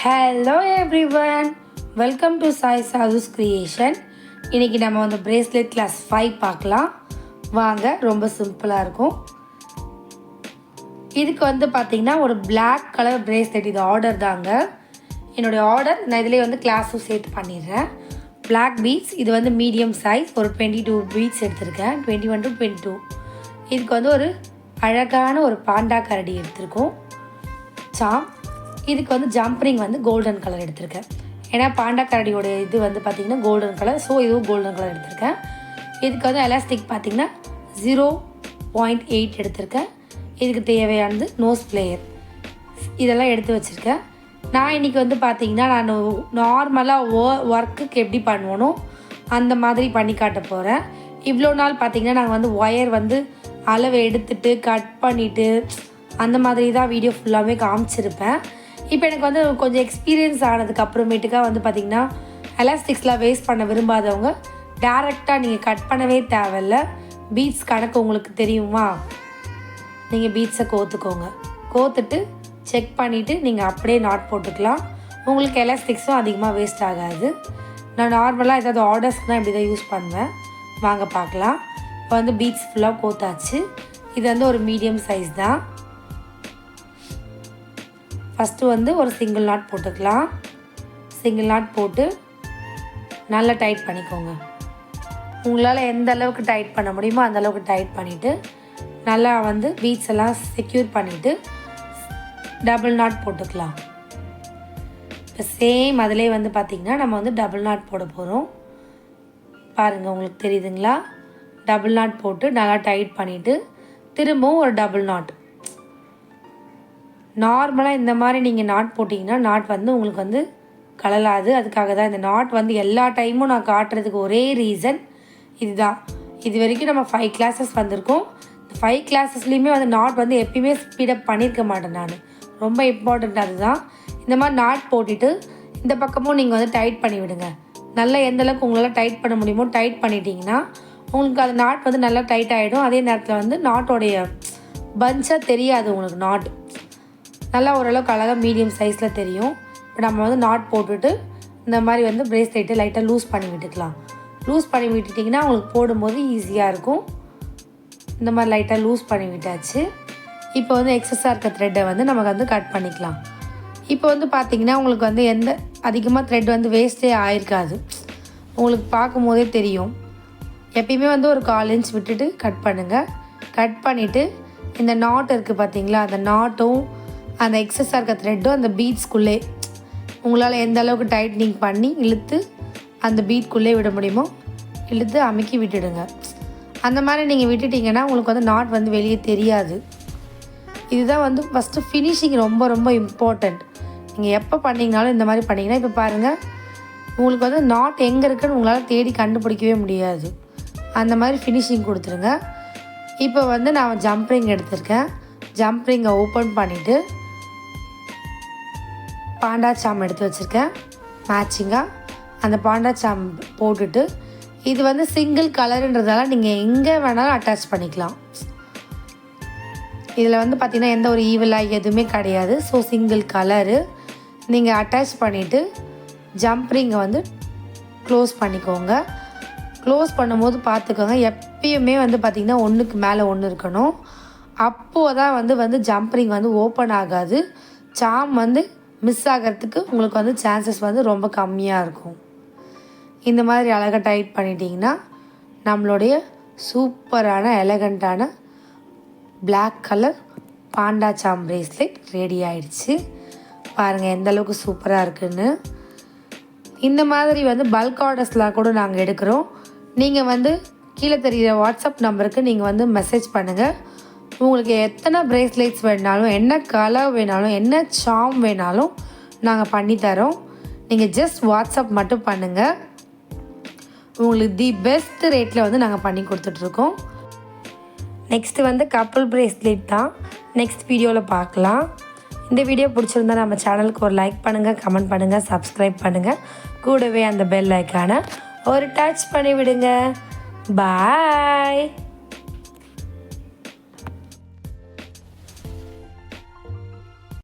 Hello everyone, welcome to Sai Sadhu's Creation. இன்னைக்கு நம்ம வந்து bracelet class 5 பார்க்கலாம் வாங்க. ரொம்ப சிம்பிளா இருக்கும். இதுக்கு வந்து பாத்தீங்கன்னா ஒரு black color bracelet, இது ஆர்டர் தாங்க. என்னோட ஆர்டர் நான் இதிலே வந்து கிளாஸும் சேர்த்து பண்ணிடுறேன். black beads, இது வந்து மீடியம் சைஸ், ஒரு 22 beads எடுத்திருக்கேன், 21 to 22. இதுக்கு வந்து ஒரு அழகான ஒரு பாண்டா கரடி எடுத்திருக்கோம். சாம், இதுக்கு வந்து ஜம்ப்ரிங் வந்து கோல்டன் கலர் எடுத்திருக்கேன். ஏன்னா பாண்டா கரடியோட இது வந்து பார்த்திங்கன்னா கோல்டன் கலர், ஸோ இதுவும் கோல்டன் கலர் எடுத்திருக்கேன். இதுக்கு வந்து எலாஸ்டிக் பார்த்திங்கன்னா 0.8 எடுத்திருக்கேன். இதுக்கு தேவையானது நோஸ் பிளேயர், இதெல்லாம் எடுத்து வச்சுருக்கேன். நான் இன்றைக்கி வந்து பார்த்திங்கன்னா நான் நார்மலாக ஒர்க்குக்கு எப்படி பண்ணுவோனோ அந்த மாதிரி பண்ணி காட்ட போகிறேன். இவ்வளோ நாள் பார்த்திங்கன்னா நாங்கள் வந்து ஒயர் வந்து அளவு எடுத்துட்டு கட் பண்ணிவிட்டு அந்த மாதிரி தான் வீடியோ ஃபுல்லாகவே காமிச்சிருப்பேன். இப்போ எனக்கு வந்து கொஞ்சம் எக்ஸ்பீரியன்ஸ் ஆனதுக்கு அப்புறமேட்டுக்காக வந்து பார்த்திங்கன்னா எலாஸ்டிக்ஸ்லாம் வேஸ்ட் பண்ண விரும்பாதவங்க டேரெக்டாக நீங்கள் கட் பண்ணவே தேவையில்ல. பீட்ஸ் கணக்கு உங்களுக்கு தெரியுமா, நீங்கள் பீட்ஸை கோத்துக்கோங்க, கோத்துட்டு செக் பண்ணிவிட்டு நீங்கள் அப்படியே நாட் போட்டுக்கலாம். உங்களுக்கு எலாஸ்டிக்ஸும் அதிகமாக வேஸ்ட் ஆகாது. நான் நார்மலாக ஏதாவது ஆர்டர்ஸ்க்குனால் இப்படி தான் யூஸ் பண்ணுவேன். வாங்க பார்க்கலாம். இப்போ வந்து பீட்ஸ் ஃபுல்லாக கோத்தாச்சு. இது வந்து ஒரு மீடியம் சைஸ் தான். ஃபஸ்ட்டு வந்து ஒரு சிங்கிள் நாட் போட்டுக்கலாம். சிங்கிள் நாட் போட்டு நல்லா டைட் பண்ணிக்கோங்க. உங்களால் எந்த அளவுக்கு டைட் பண்ண முடியுமோ அந்த அளவுக்கு டைட் பண்ணிவிட்டு நல்லா வந்து பீட்ஸ் எல்லாம் செக்யூர் பண்ணிவிட்டு டபுள் நாட் போட்டுக்கலாம். இப்போ சேம் அதிலே வந்து பார்த்திங்கன்னா நம்ம வந்து டபுள் நாட் போட போகிறோம். பாருங்கள், உங்களுக்கு தெரியுதுங்களா? டபுள் நாட் போட்டு நல்லா டைட் பண்ணிவிட்டு திரும்பவும் ஒரு டபுள் நாட். நார்மலாக இந்த மாதிரி நீங்கள் நாட் போட்டிங்கன்னா நாட் வந்து உங்களுக்கு வந்து கலலாது. அதுக்காக தான் இந்த நாட் வந்து எல்லா டைமும் நான் காட்டுறதுக்கு ஒரே ரீசன் இதுதான். இது வரைக்கும் நம்ம 5 கிளாஸஸ் வந்திருக்கோம். இந்த 5 கிளாஸஸ்லேயுமே வந்து நாட் வந்து எப்பயுமே ஸ்பீடப் பண்ணியிருக்க மாட்டேன் நான். ரொம்ப இம்பார்ட்டண்ட் அதுதான். இந்த மாதிரி நாட் போட்டுட்டு இந்த பக்கமும் நீங்கள் வந்து டைட் பண்ணி விடுங்க. நல்லா எந்தளவுக்கு உங்களால் டைட் பண்ண முடியுமோ டைட் பண்ணிட்டீங்கன்னா உங்களுக்கு அது நாட் வந்து நல்லா டைட் ஆகிடும். அதே நேரத்தில் வந்து நாட்டோடைய பஞ்சாக தெரியாது உங்களுக்கு. நாட் நல்லா ஓரளவுக்கு அழகாக மீடியம் சைஸில் தெரியும். இப்போ நம்ம வந்து நாட் போட்டுட்டு இந்த மாதிரி வந்து பிரேஸ்லெட்டை லைட்டாக லூஸ் பண்ணி விட்டுக்கலாம். லூஸ் பண்ணி விட்டுட்டிங்கன்னா உங்களுக்கு போடும்போது ஈஸியாக இருக்கும். இந்த மாதிரி லைட்டாக லூஸ் பண்ணி விட்டாச்சு. இப்போ வந்து எக்ஸஸாக இருக்க த்ரெட்டை வந்து நமக்கு வந்து கட் பண்ணிக்கலாம். இப்போ வந்து பார்த்திங்கன்னா உங்களுக்கு வந்து எந்த அதிகமாக த்ரெட் வந்து வேஸ்ட்டே ஆகிருக்காது. உங்களுக்கு பார்க்கும் போதே தெரியும். எப்பயுமே வந்து ஒரு 1/4 இன்ச் விட்டுட்டு கட் பண்ணுங்கள். கட் பண்ணிவிட்டு இந்த நாட் இருக்குது பார்த்திங்களா, அந்த நாட்டும் அந்த எக்ஸஸாக இருக்க த்ரெட்டும் அந்த பீட்ஸ்குள்ளே உங்களால் எந்த அளவுக்கு டைட்னிங் பண்ணி இழுத்து அந்த பீட்குள்ளே விட முடியுமோ இழுத்து அமுக்கி விட்டுடுங்க. அந்த மாதிரி நீங்கள் விட்டுட்டிங்கன்னா உங்களுக்கு வந்து நாட் வந்து வெளியே தெரியாது. இதுதான் வந்து ஃபஸ்ட்டு ஃபினிஷிங் ரொம்ப ரொம்ப இம்பார்ட்டண்ட். நீங்கள் எப்போ பண்ணிங்கனாலும் இந்த மாதிரி பண்ணிங்கன்னா இப்போ பாருங்கள், உங்களுக்கு வந்து நாட் எங்கே இருக்குன்னு உங்களால் தேடி கண்டுபிடிக்கவே முடியாது. அந்த மாதிரி ஃபினிஷிங் கொடுத்துருங்க. இப்போ வந்து நான் ஜம்ப்ரிங் எடுத்திருக்கேன். ஜம்ப்ரிங்கை ஓப்பன் பண்ணிவிட்டு பாண்டா சாம் எடுத்து வச்சுருக்கேன். மேட்சிங்காக அந்த பாண்டா சாம் போட்டுட்டு இது வந்து சிங்கிள் கலருன்றதால நீங்கள் எங்கே வேணாலும் அட்டாச் பண்ணிக்கலாம். இதில் வந்து பார்த்திங்கன்னா எந்த ஒரு ஈவலாக எதுவுமே கிடையாது. ஸோ சிங்கிள் கலரு நீங்கள் அட்டாச் பண்ணிவிட்டு ஜம்ப்ரிங்கை வந்து க்ளோஸ் பண்ணிக்கோங்க. க்ளோஸ் பண்ணும்போது பார்த்துக்கோங்க, எப்பயுமே வந்து பார்த்திங்கன்னா ஒன்றுக்கு மேலே ஒன்று இருக்கணும். அப்போது தான் வந்து ஜம்ப்ரிங் வந்து ஓப்பன் ஆகாது. சாம் வந்து மிஸ் ஆகிறதுக்கு உங்களுக்கு வந்து சான்சஸ் வந்து ரொம்ப கம்மியாக இருக்கும். இந்த மாதிரி அழகாக டைட் பண்ணிட்டீங்கன்னா நம்மளுடைய சூப்பரான எலகண்ட்டான பிளாக் கலர் பாண்டா சாம் பிரேஸ்லெட் ரெடி ஆயிடுச்சு. பாருங்கள் எந்த அளவுக்கு சூப்பராக இருக்குன்னு. இந்த மாதிரி வந்து பல்க் ஆர்டர்ஸ்லாம் கூட நாங்கள் எடுக்கிறோம். நீங்கள் வந்து கீழே தெரிகிற வாட்ஸ்அப் நம்பருக்கு நீங்கள் வந்து மெசேஜ் பண்ணுங்கள். உங்களுக்கு எத்தனை பிரேஸ்லெட்ஸ் வேணாலும், என்ன கலர் வேணாலும், என்ன சாம் வேணாலும் நாங்கள் பண்ணித்தரோம். நீங்கள் ஜஸ்ட் வாட்ஸ்அப் மட்டும் பண்ணுங்கள். உங்களுக்கு தி பெஸ்ட் ரேட்டில் வந்து நாங்கள் பண்ணி கொடுத்துட்ருக்கோம். நெக்ஸ்ட்டு வந்து கப்புள் பிரேஸ்லெட் தான் நெக்ஸ்ட் வீடியோவில் பார்க்கலாம். இந்த வீடியோ பிடிச்சிருந்தா நம்ம சேனலுக்கு ஒரு லைக் பண்ணுங்கள், கமெண்ட் பண்ணுங்கள், சப்ஸ்கிரைப் பண்ணுங்கள். கூடவே அந்த பெல் ஐக்கானை ஒரு டச் பண்ணி விடுங்க. பாய்.